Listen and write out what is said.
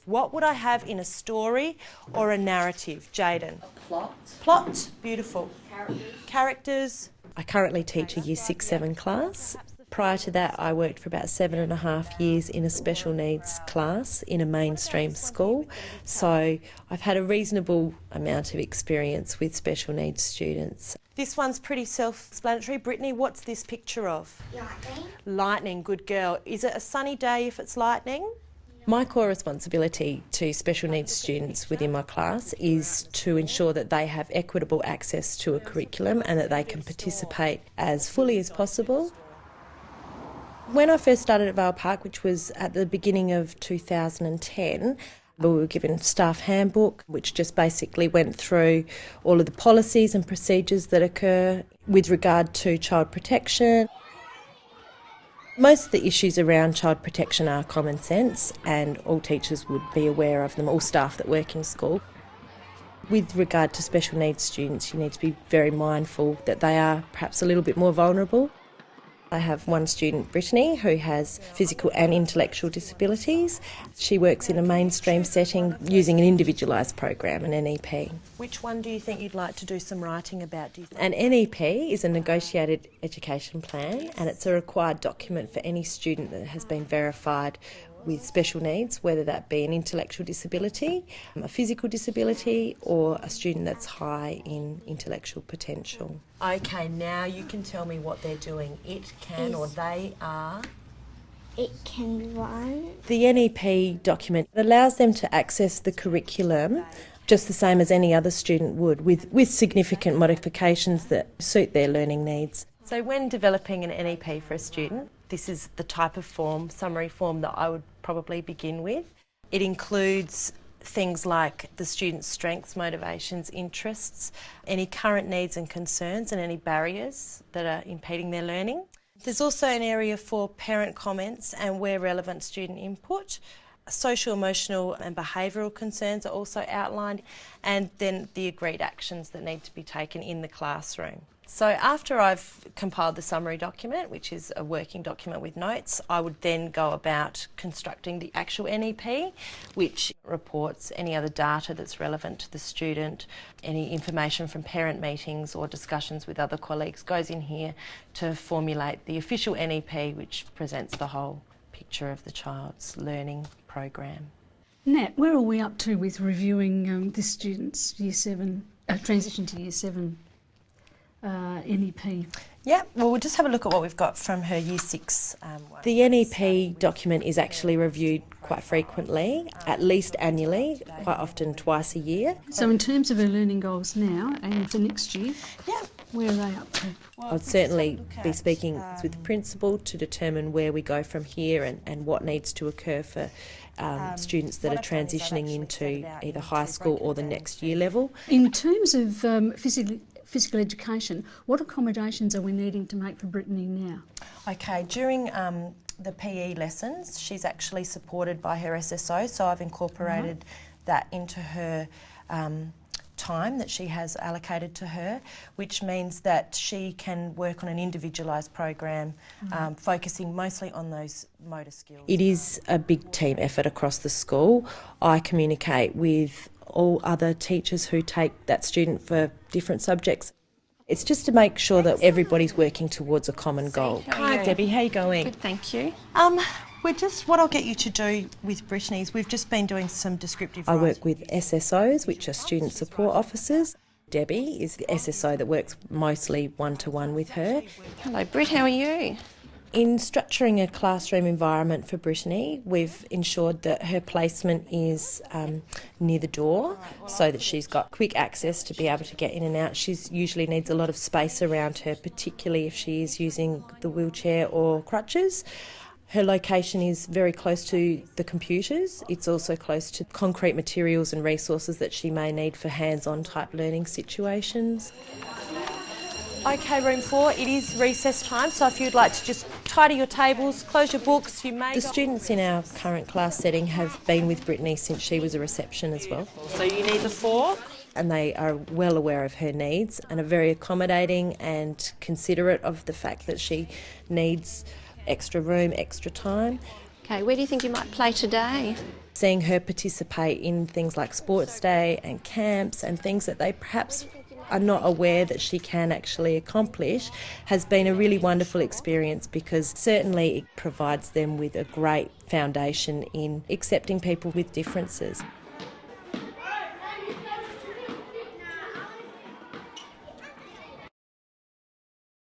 What would I have in a story or a narrative, Jayden? Plot. Plot, beautiful. Characters. I currently teach a Year 6-7 class. Prior to that, I worked for about 7.5 years in a special needs class in a mainstream school. So I've had a reasonable amount of experience with special needs students. This one's pretty self-explanatory. Brittany, what's this picture of? Lightning. Lightning, good girl. Is it a sunny day if it's lightning? My core responsibility to special needs students within my class is to ensure that they have equitable access to a curriculum and that they can participate as fully as possible. When I first started at Vale Park, which was at the beginning of 2010, we were given a staff handbook, which just basically went through all of the policies and procedures that occur with regard to child protection. Most of the issues around child protection are common sense, and all teachers would be aware of them, all staff that work in school. With regard to special needs students, you need to be very mindful that they are perhaps a little bit more vulnerable. I have one student, Brittany, who has physical and intellectual disabilities. She works in a mainstream setting using an individualised program, an NEP. Which one do you think you'd like to do some writing about, do you think? An NEP is a negotiated education plan, and it's a required document for any student that has been verified with special needs, whether that be an intellectual disability, a physical disability, or a student that's high in intellectual potential. Okay, now you can tell me what they're doing. It can, or they are. It can run. The NEP document allows them to access the curriculum just the same as any other student would, with significant modifications that suit their learning needs. So when developing an NEP for a student, this is the type of form, summary form, that I would probably begin with. It includes things like the student's strengths, motivations, interests, any current needs and concerns, and any barriers that are impeding their learning. There's also an area for parent comments and, where relevant, student input. Social, emotional and behavioural concerns are also outlined, and then the agreed actions that need to be taken in the classroom. So after I've compiled the summary document, which is a working document with notes, I would then go about constructing the actual NEP, which reports any other data that's relevant to the student, any information from parent meetings or discussions with other colleagues goes in here to formulate the official NEP, which presents the whole picture of the child's learning program. Nat, where are we up to with reviewing this student's Year 7, transition to Year 7 NEP? Yeah, well, we'll just have a look at what we've got from her Year 6 one. The NEP document is actually reviewed quite frequently, at least annually, quite often twice a year. So in terms of her learning goals now and for next year, Yeah. where are they up to? I'd certainly be speaking with the principal to determine where we go from here and what needs to occur for students that are transitioning into either high school or the next year level. In terms of physical education, what accommodations are we needing to make for Brittany now? Okay, during the PE lessons, she's actually supported by her SSO, so I've incorporated that into her time that she has allocated to her, which means that she can work on an individualised program, focusing mostly on those motor skills. It is a big team effort across the school. I communicate with all other teachers who take that student for different subjects. It's just to make sure that everybody's working towards a common goal. Hi Debbie, how are you going? Good, thank you. What I'll get you to do with Brittany is we've just been doing some descriptive I writing. work with SSOs, which are student support officers. Debbie is the SSO that works mostly one-to-one with her. Hello, Britt, how are you? In structuring a classroom environment for Brittany, we've ensured that her placement is near the door so that she's got quick access to be able to get in and out. She usually needs a lot of space around her, particularly if she is using the wheelchair or crutches. Her location is very close to the computers. It's also close to concrete materials and resources that she may need for hands-on type learning situations. Okay, room 4, it is recess time, so if you'd like to just tidy your tables, close your books, you may... The students in our current class setting have been with Brittany since she was a reception as well. So you need the fork. And they are well aware of her needs and are very accommodating and considerate of the fact that she needs extra room, extra time. Okay, where do you think you might play today? Seeing her participate in things like sports day and camps and things that they perhaps are not aware that she can actually accomplish has been a really wonderful experience, because certainly it provides them with a great foundation in accepting people with differences.